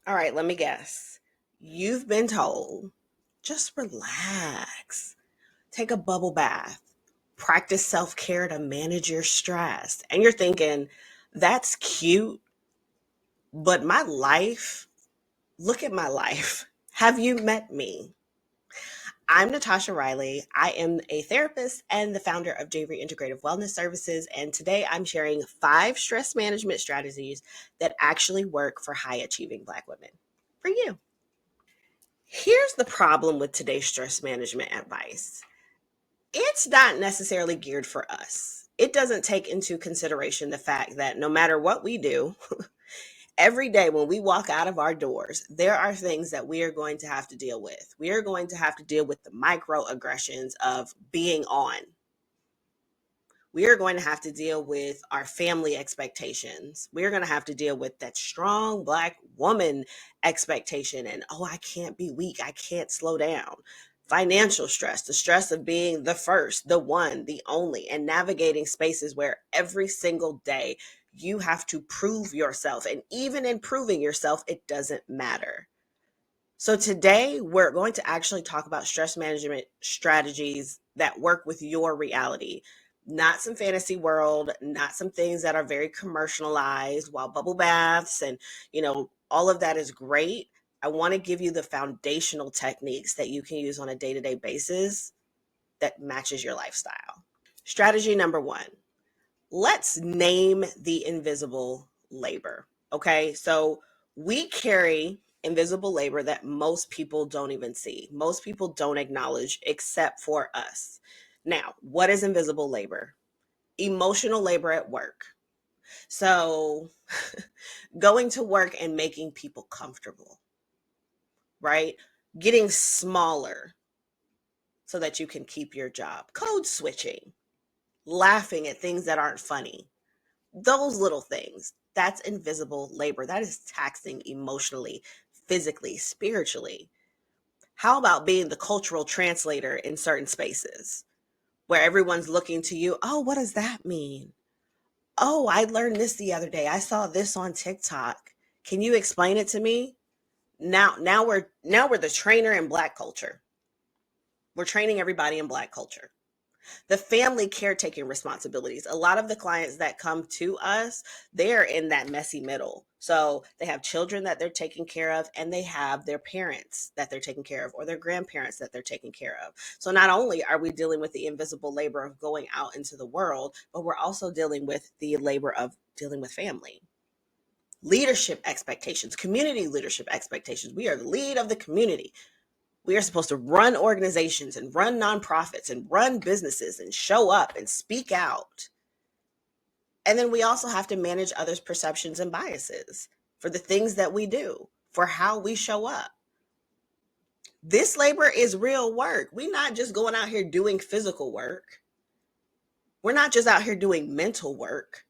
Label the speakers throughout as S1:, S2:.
S1: All right, let me guess. You've been told, just relax, take a bubble bath, practice self care to manage your stress. And you're thinking, that's cute, but my life, look at my life. Have you met me? I'm Natasha Riley. I am a therapist and the founder of Javery Integrative Wellness Services. And today I'm sharing 5 stress management strategies that actually work for high achieving Black women. For you. Here's the problem with today's stress management advice. It's not necessarily geared for us. It doesn't take into consideration the fact that no matter what we do, every day when we walk out of our doors, there are things that we are going to have to deal with. We are going to have to deal with the microaggressions of being on. We are going to have to deal with our family expectations. We're going to have to deal with that strong Black woman expectation and, oh, I can't be weak. I can't slow down. Financial stress, the stress of being the first, the one, the only, and navigating spaces where every single day you have to prove yourself. And even in proving yourself, it doesn't matter. So today we're going to actually talk about stress management strategies that work with your reality. Not some fantasy world, not some things that are very commercialized, while bubble baths and, all of that is great. I want to give you the foundational techniques that you can use on a day-to-day basis that matches your lifestyle. Strategy number 1. Let's name the invisible labor. Okay? So we carry invisible labor that most people don't even see. Most people don't acknowledge except for us. Now, what is invisible labor? Emotional labor at work. So, going to work and making people comfortable, right? Getting smaller so that you can keep your job. Code switching, laughing at things that aren't funny. Those little things, that's invisible labor. That is taxing emotionally, physically, spiritually. How about being the cultural translator in certain spaces where everyone's looking to you? Oh, what does that mean? Oh, I learned this the other day. I saw this on TikTok. Can you explain it to me? Now we're the trainer in Black culture. We're training everybody in Black culture. The family caretaking responsibilities. A lot of the clients that come to us, they're in that messy middle. So they have children that they're taking care of, and they have their parents that they're taking care of, or their grandparents that they're taking care of. So not only are we dealing with the invisible labor of going out into the world, but we're also dealing with the labor of dealing with family. Leadership expectations, community leadership expectations. We are the lead of the community. We are supposed to run organizations and run nonprofits and run businesses and show up and speak out. And then we also have to manage others' perceptions and biases for the things that we do, for how we show up. This labor is real work. We're not just going out here doing physical work. We're not just out here doing mental work.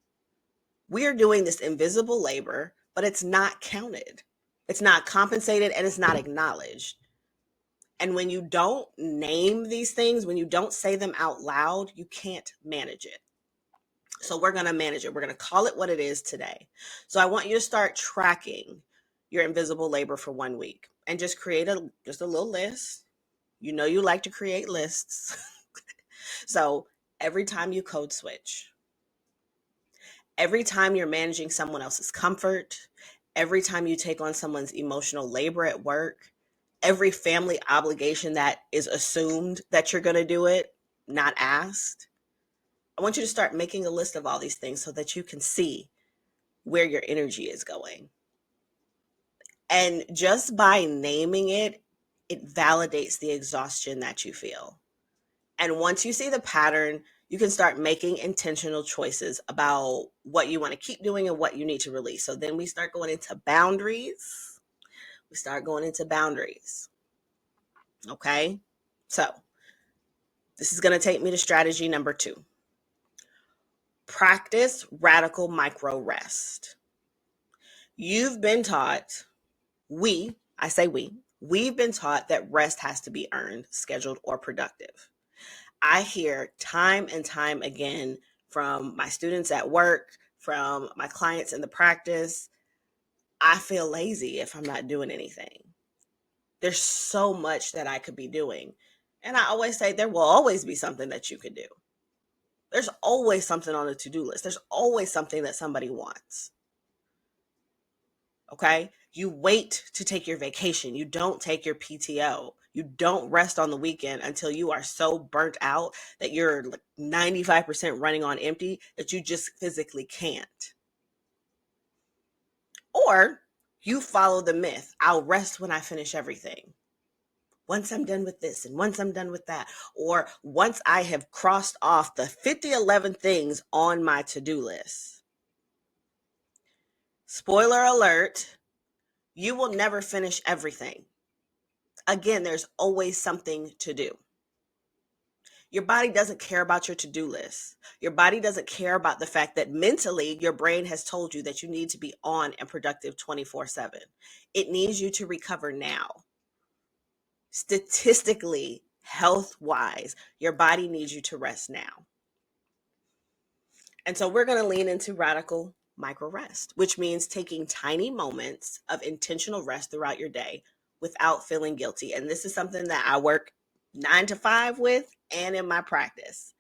S1: We are doing this invisible labor, but it's not counted. It's not compensated and it's not acknowledged. And when you don't name these things, when you don't say them out loud, you can't manage it. So we're going to manage it. We're going to call it what it is today. So I want you to start tracking your invisible labor for 1 week and just create just a little list. You know you like to create lists. So every time you code switch, every time you're managing someone else's comfort, every time you take on someone's emotional labor at work, every family obligation that is assumed that you're going to do it, not asked. I want you to start making a list of all these things so that you can see where your energy is going. And just by naming it, it validates the exhaustion that you feel. And once you see the pattern, you can start making intentional choices about what you want to keep doing and what you need to release. So then we start going into boundaries. Okay. So this is going to take me to strategy number 2. Practice radical micro rest. You've been taught, we've been taught that rest has to be earned, scheduled, or productive. I hear time and time again from my students at work, from my clients in the practice, I feel lazy if I'm not doing anything. There's so much that I could be doing. And I always say there will always be something that you could do. There's always something on the to-do list. There's always something that somebody wants. Okay? You wait to take your vacation. You don't take your PTO. You don't rest on the weekend until you are so burnt out that you're like 95% running on empty that you just physically can't. Or you follow the myth, I'll rest when I finish everything. Once I'm done with this and once I'm done with that, or once I have crossed off the 11 things on my to-do list. Spoiler alert, you will never finish everything. Again, there's always something to do. Your body doesn't care about your to-do list. Your body doesn't care about the fact that mentally your brain has told you that you need to be on and productive 24/7. It needs you to recover now. Statistically, health-wise, your body needs you to rest now. And so we're going to lean into radical micro rest, which means taking tiny moments of intentional rest throughout your day without feeling guilty. And this is something that I work 9 to 5 with and in my practice.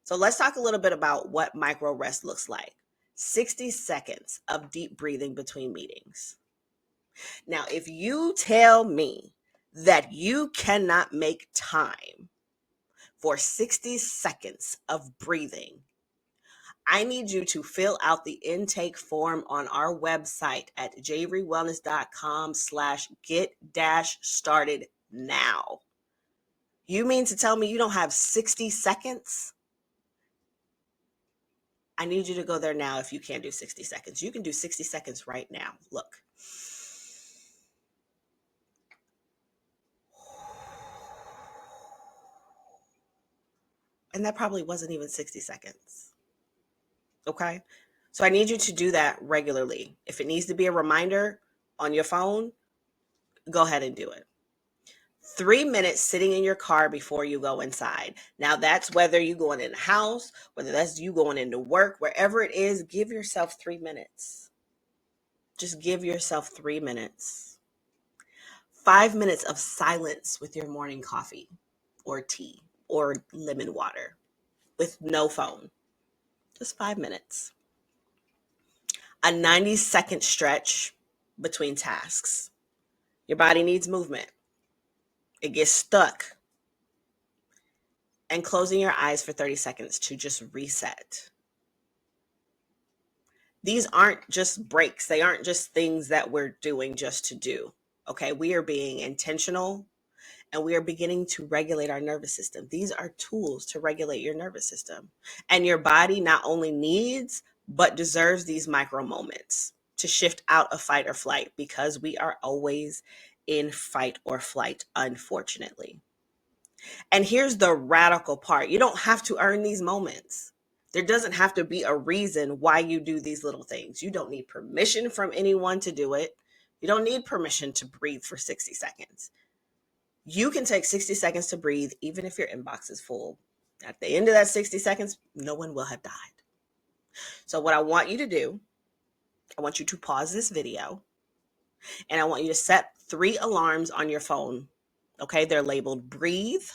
S1: So let's talk a little bit about what micro rest looks like. 60 seconds of deep breathing between meetings. Now, if you tell me that you cannot make time for 60 seconds of breathing, I need you to fill out the intake form on our website at javerywellness.com/get-started now. You mean to tell me you don't have 60 seconds? I need you to go there now if you can't do 60 seconds. You can do 60 seconds right now. Look. And that probably wasn't even 60 seconds. Okay? So I need you to do that regularly. If it needs to be a reminder on your phone, go ahead and do it. 3 minutes sitting in your car before you go inside. Now that's whether you going in the house, whether that's you going into work, wherever it is, give yourself 3 minutes. Just give yourself 3 minutes. 5 minutes of silence with your morning coffee or tea or lemon water with no phone. Just 5 minutes. A 90-second stretch between tasks. Your body needs movement. It gets stuck. And closing your eyes for 30 seconds to just reset. These aren't just breaks. They aren't just things that we're doing just to do. Okay, we are being intentional and we are beginning to regulate our nervous system. These are tools to regulate your nervous system. And your body not only needs, but deserves these micro moments to shift out of fight or flight, because we are always in fight or flight, unfortunately. And here's the radical part. You don't have to earn these moments. There doesn't have to be a reason why you do these little things. You don't need permission from anyone to do it. You don't need permission to breathe for 60 seconds. You can take 60 seconds to breathe, even if your inbox is full. At the end of that 60 seconds, no one will have died. So what I want you to do, I want you to pause this video, and I want you to set 3 alarms on your phone. Okay, they're labeled breathe,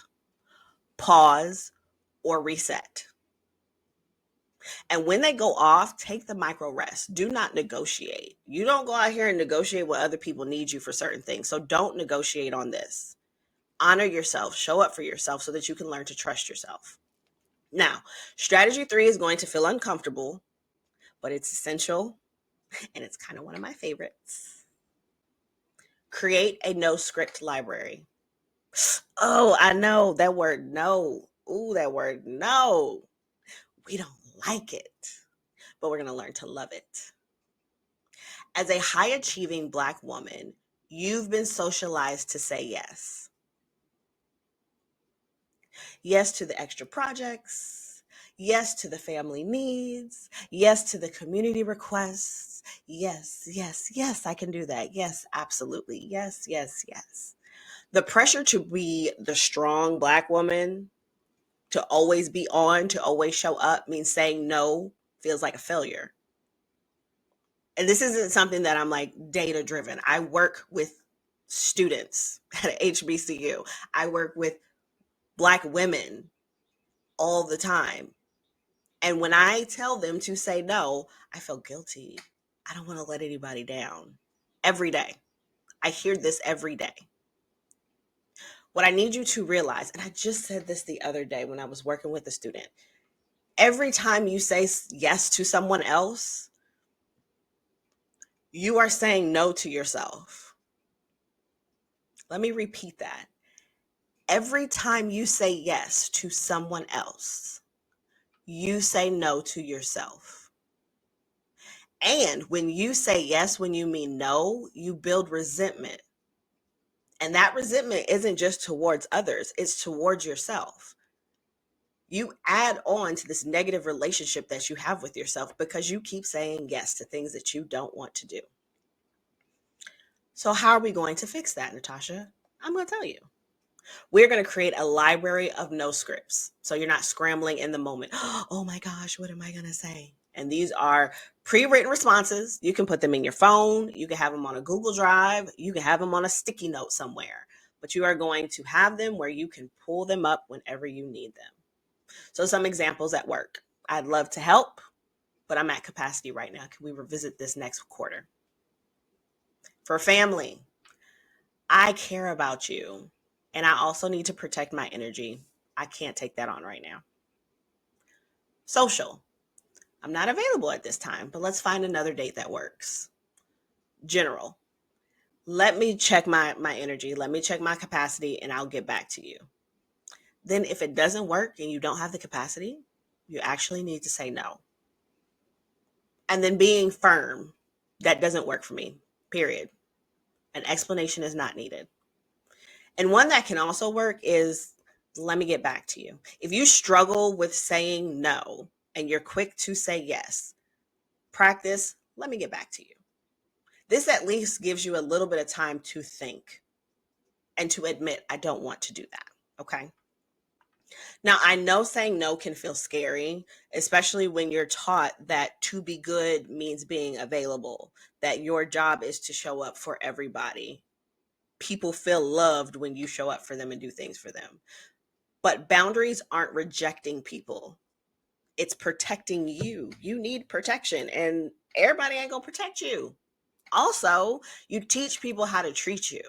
S1: pause, or reset. And when they go off, take the micro rest. Do not negotiate. You don't go out here and negotiate what other people need you for certain things. So don't negotiate on this. Honor yourself. Show up for yourself so that you can learn to trust yourself. Now, strategy 3 is going to feel uncomfortable, but it's essential, and it's kind of one of my favorites. Create a no script library. Oh, I know that word no. Ooh, that word no. We don't like it, but we're going to learn to love it. As a high achieving Black woman, you've been socialized to say yes. Yes to the extra projects. Yes to the family needs. Yes to the community requests. Yes, yes, yes, I can do that. Yes, absolutely. Yes, yes, yes. The pressure to be the strong Black woman, to always be on, to always show up, means saying no feels like a failure. And this isn't something that I'm like data driven. I work with students at HBCU. I work with Black women all the time. And when I tell them to say no, I feel guilty. I don't want to let anybody down. Every day. I hear this every day. What I need you to realize, and I just said this the other day when I was working with a student, every time you say yes to someone else, you are saying no to yourself. Let me repeat that. Every time you say yes to someone else, you say no to yourself. And when you say yes, when you mean no, you build resentment. And that resentment isn't just towards others, it's towards yourself. You add on to this negative relationship that you have with yourself because you keep saying yes to things that you don't want to do. So how are we going to fix that, Natasha? I'm going to tell you. We're going to create a library of no scripts. So you're not scrambling in the moment. Oh my gosh, what am I going to say? And these are pre-written responses. You can put them in your phone. You can have them on a Google Drive. You can have them on a sticky note somewhere. But you are going to have them where you can pull them up whenever you need them. So some examples at work. I'd love to help, but I'm at capacity right now. Can we revisit this next quarter? For family, I care about you, and I also need to protect my energy. I can't take that on right now. Social, I'm not available at this time, but let's find another date that works. General, let me check my energy, let me check my capacity, and I'll get back to you. Then if it doesn't work and you don't have the capacity, you actually need to say no. And then being firm, that doesn't work for me, period. An explanation is not needed. And one that can also work is, let me get back to you. If you struggle with saying no and you're quick to say yes, practice, let me get back to you. This at least gives you a little bit of time to think and to admit, I don't want to do that. Okay. Now, I know saying no can feel scary, especially when you're taught that to be good means being available, that your job is to show up for everybody. People feel loved when you show up for them and do things for them. But boundaries aren't rejecting people. It's protecting you. You need protection, and everybody ain't gonna protect you. Also, you teach people how to treat you.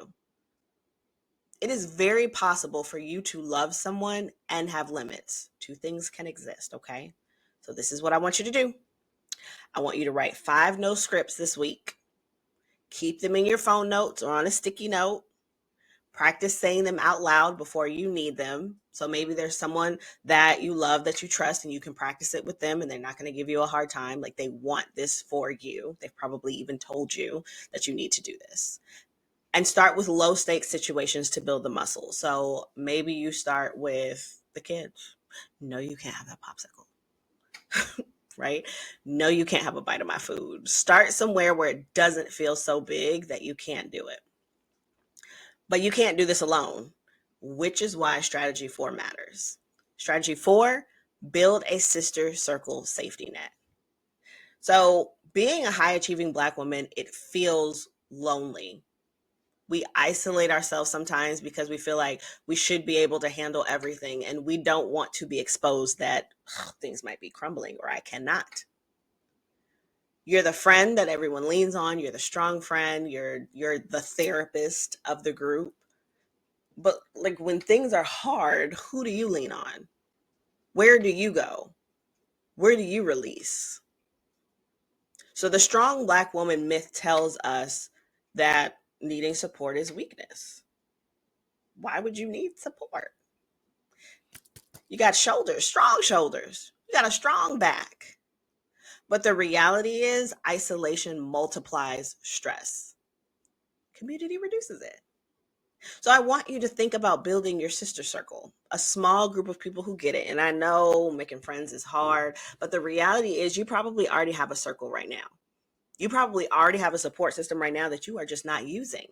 S1: It is very possible for you to love someone and have limits. Two things can exist, okay? So this is what I want you to do. I want you to write 5 no scripts this week. Keep them in your phone notes or on a sticky note. Practice saying them out loud before you need them. So maybe there's someone that you love, that you trust, and you can practice it with them and they're not going to give you a hard time. Like, they want this for you. They've probably even told you that you need to do this. And start with low stakes situations to build the muscle. So maybe you start with the kids. No, you can't have that popsicle. Right? No, you can't have a bite of my food. Start somewhere where it doesn't feel so big that you can't do it. But you can't do this alone, which is why strategy 4 matters. Strategy 4, build a sister circle safety net. So being a high achieving Black woman, it feels lonely. We isolate ourselves sometimes because we feel like we should be able to handle everything, and we don't want to be exposed that things might be crumbling or I cannot. You're the friend that everyone leans on. You're the strong friend. You're the therapist of the group. But like, when things are hard, who do you lean on? Where do you go? Where do you release? So the strong Black woman myth tells us that needing support is weakness. Why would you need support? You got shoulders, strong shoulders. You got a strong back. But the reality is, isolation multiplies stress. Community reduces it. So I want you to think about building your sister circle, a small group of people who get it. And I know making friends is hard, but the reality is you probably already have a circle right now. You probably already have a support system right now that you are just not using.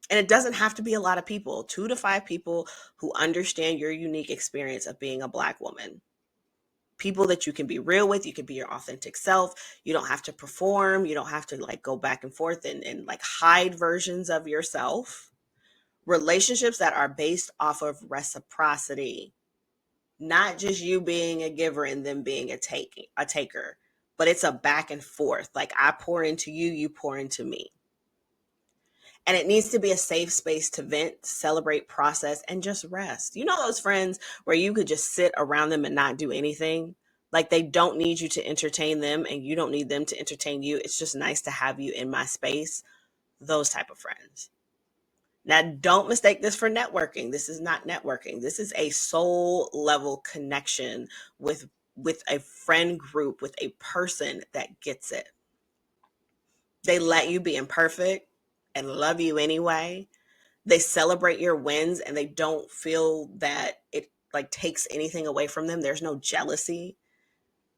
S1: And it doesn't have to be a lot of people, 2 to 5 people who understand your unique experience of being a Black woman. People that you can be real with. You can be your authentic self. You don't have to perform. You don't have to like go back and forth and like hide versions of yourself. Relationships that are based off of reciprocity, not just you being a giver and them being a taker, but it's a back and forth. Like I pour into you, you pour into me. And it needs to be a safe space to vent, celebrate, process, and just rest. You know those friends where you could just sit around them and not do anything? Like they don't need you to entertain them and you don't need them to entertain you. It's just nice to have you in my space. Those type of friends. Now, don't mistake this for networking. This is not networking. This is a soul level connection with a friend group, with a person that gets it. They let you be imperfect and love you anyway. They celebrate your wins and they don't feel that it like takes anything away from them. There's no jealousy.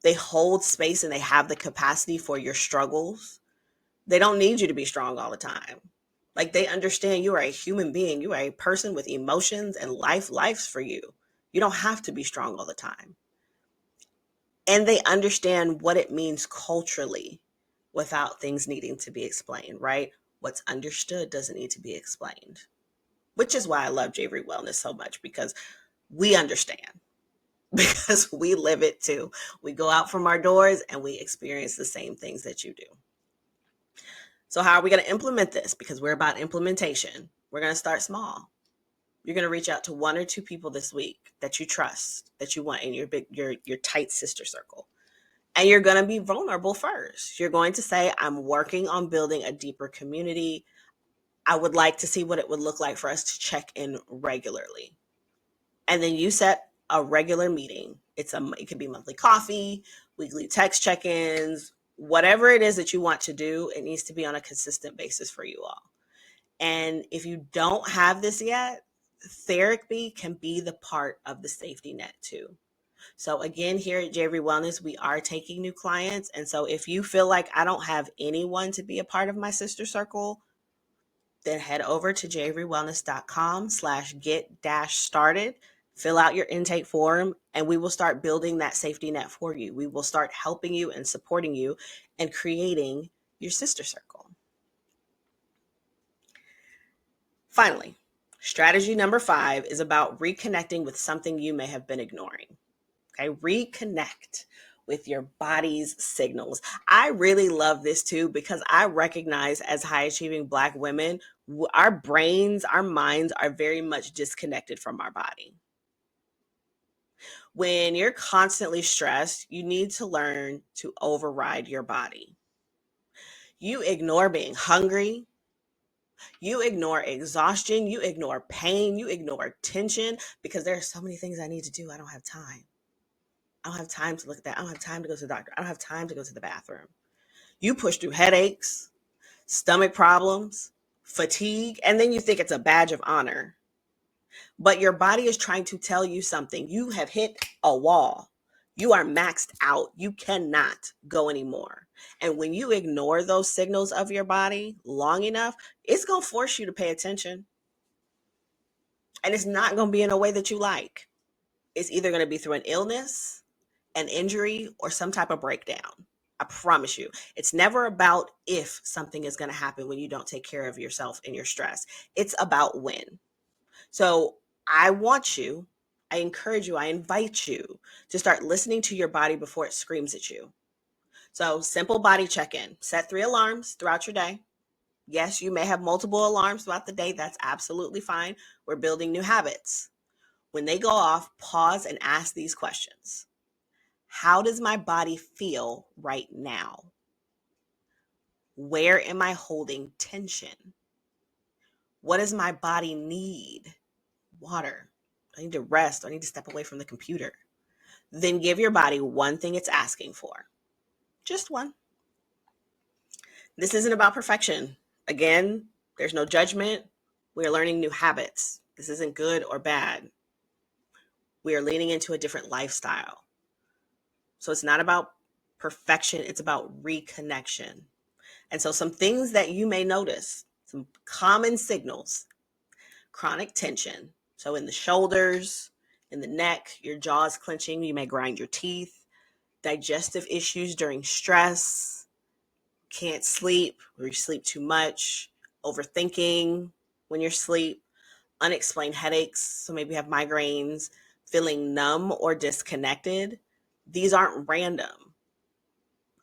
S1: They hold space and they have the capacity for your struggles. They don't need you to be strong all the time. Like they understand you are a human being. You are a person with emotions and life's for you. You don't have to be strong all the time. And they understand what it means culturally without things needing to be explained, right? What's understood doesn't need to be explained, which is why I love Javery Wellness so much, because we understand, because we live it too. We go out from our doors and we experience the same things that you do. So how are we going to implement this? Because we're about implementation. We're going to start small. You're going to reach out to one or two people this week that you trust, that you want in your tight sister circle. And you're going to be vulnerable first. You're going to say, I'm working on building a deeper community. I would like to see what it would look like for us to check in regularly. And then you set a regular meeting. It could be monthly coffee, weekly text check-ins, whatever it is that you want to do. It needs to be on a consistent basis for you all. And if you don't have this yet, therapy can be the part of the safety net too. So again, here at Javery Wellness, we are taking new clients. And so if you feel like I don't have anyone to be a part of my sister circle, then head over to javerywellness.com/get-started, fill out your intake form, and we will start building that safety net for you. We will start helping you and supporting you and creating your sister circle. Finally, strategy number 5 is about reconnecting with something you may have been ignoring. Okay, reconnect with your body's signals. I really love this too, because I recognize as high achieving Black women, our brains, our minds are very much disconnected from our body. When you're constantly stressed, you need to learn to override your body. You ignore being hungry. You ignore exhaustion. You ignore pain. You ignore tension because there are so many things I need to do. I don't have time. I don't have time to look at that. I don't have time to go to the doctor. I don't have time to go to the bathroom. You push through headaches, stomach problems, fatigue, and then you think it's a badge of honor. But your body is trying to tell you something. You have hit a wall. You are maxed out. You cannot go anymore. And when you ignore those signals of your body long enough, it's going to force you to pay attention. And it's not going to be in a way that you like. It's either going to be through an illness, an injury, or some type of breakdown. I promise you. It's never about if something is going to happen when you don't take care of yourself and your stress. It's about when. So I encourage you, I invite you to start listening to your body before it screams at you. So simple body check-in. Set 3 alarms throughout your day. Yes, you may have multiple alarms throughout the day. That's absolutely fine. We're building new habits. When they go off, pause and ask these questions. How does my body feel right now? Where am I holding tension? What does my body need? Water. I need to rest. I need to step away from the computer. Then give your body one thing it's asking for. Just one. This isn't about perfection. Again, there's no judgment. We're learning new habits. This isn't good or bad. We are leaning into a different lifestyle. So it's not about perfection. It's about reconnection. And so some things that you may notice, some common signals: chronic tension. So in the shoulders, in the neck, your jaws clenching, you may grind your teeth. digestive issues during stress, can't sleep or you sleep too much, overthinking when you're asleep, unexplained headaches, so maybe you have migraines, feeling numb or disconnected. These aren't random.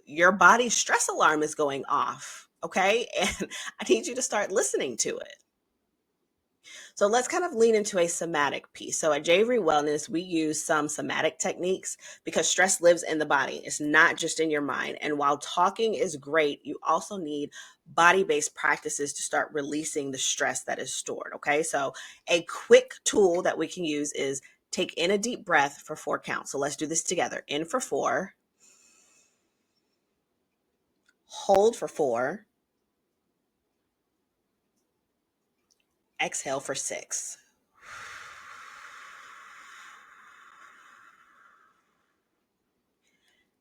S1: Your body's stress alarm is going off, okay? And I need you to start listening to it. So let's kind of lean into a somatic piece. So at Javery Wellness, we use some somatic techniques because stress lives in the body. It's not just in your mind. And while talking is great, you also need body-based practices to start releasing the stress that is stored. Okay. So a quick tool that we can use is take in a deep breath for 4 counts. So let's do this together. In for 4, hold for 4, exhale for 6.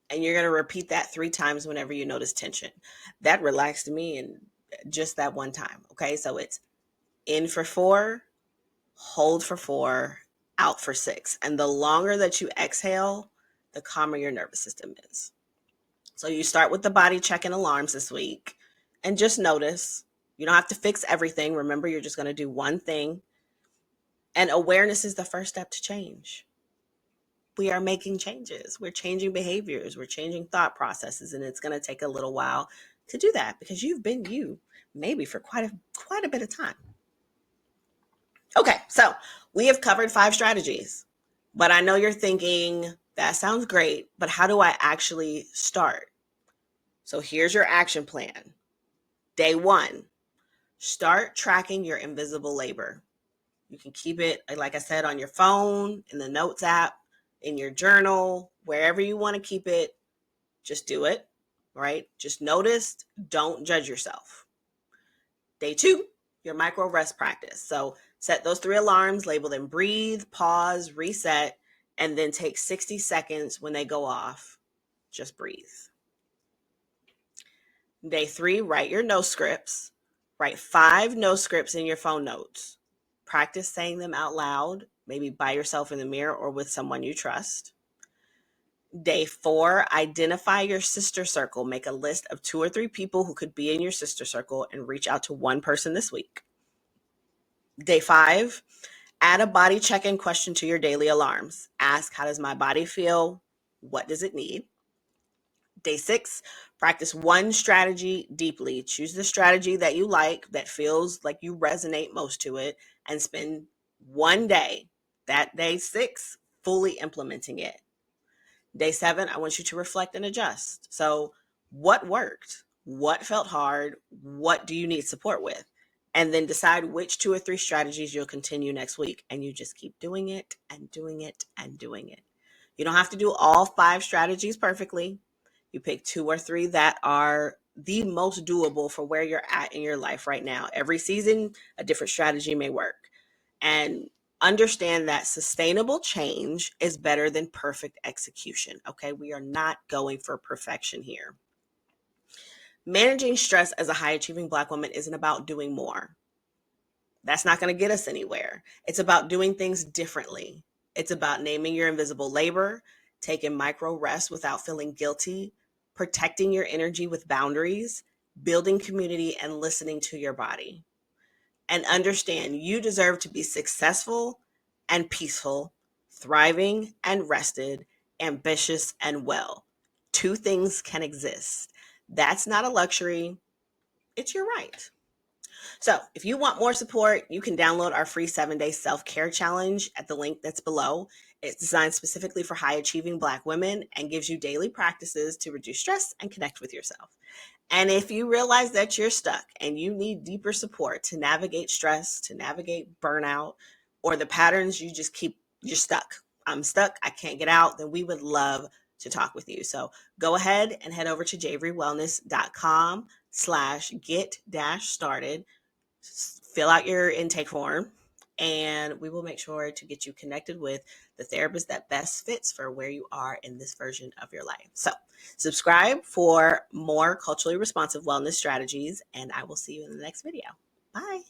S1: And you're going to repeat that 3 times whenever you notice tension. That relaxed me in just that one time. Okay. So it's in for 4, hold for 4, out for 6. And the longer that you exhale, the calmer your nervous system is. So you start with the body check-in alarms this week and just notice. You don't have to fix everything. Remember, you're just going to do one thing. And awareness is the first step to change. We are making changes. We're changing behaviors. We're changing thought processes. And it's going to take a little while to do that because you've been you maybe for quite a bit of time. Okay, so we have covered 5 strategies, but I know you're thinking, that sounds great, but how do I actually start? So here's your action plan. Day 1, start tracking your invisible labor. You can keep it, like I said, on your phone, in the notes app, in your journal, wherever you want to keep it, just do it, right? Just notice, don't judge yourself. Day 2, your micro rest practice. So set those 3 alarms, label them breathe, pause, reset, and then take 60 seconds when they go off. Just breathe. Day 3, write your no scripts. Write 5 no scripts in your phone notes. Practice saying them out loud, maybe by yourself in the mirror or with someone you trust. Day 4, identify your sister circle. Make a list of 2 or 3 people who could be in your sister circle and reach out to one person this week. Day 5, add a body check-in question to your daily alarms. Ask, how does my body feel? What does it need? Day 6, practice one strategy deeply. Choose the strategy that you like, that feels like you resonate most to it, and spend one day, that day 6, fully implementing it. Day 7, I want you to reflect and adjust. So what worked? What felt hard? What do you need support with? And then decide which 2 or 3 strategies you'll continue next week. And you just keep doing it and doing it and doing it. You don't have to do all 5 strategies perfectly. You pick 2 or 3 that are the most doable for where you're at in your life right now. Every season, a different strategy may work. And understand that sustainable change is better than perfect execution. Okay. We are not going for perfection here. Managing stress as a high achieving Black woman isn't about doing more. That's not going to get us anywhere. It's about doing things differently. It's about naming your invisible labor, taking micro rests without feeling guilty, protecting your energy with boundaries, building community, and listening to your body. And understand you deserve to be successful and peaceful, thriving and rested, ambitious and well. 2 things can exist. That's not a luxury, it's your right. So if you want more support, you can download our free 7-day self-care challenge at the link that's below. It's designed specifically for high achieving Black women and gives you daily practices to reduce stress and connect with yourself. And if you realize that you're stuck and you need deeper support to navigate stress, to navigate burnout, or the patterns you just keep, you're stuck. I'm stuck, I can't get out, then we would love to talk with you. So go ahead and head over to javerywellness.com/get-started. Fill out your intake form, and we will make sure to get you connected with the therapist that best fits for where you are in this version of your life. So subscribe for more culturally responsive wellness strategies, and I will see you in the next video. Bye.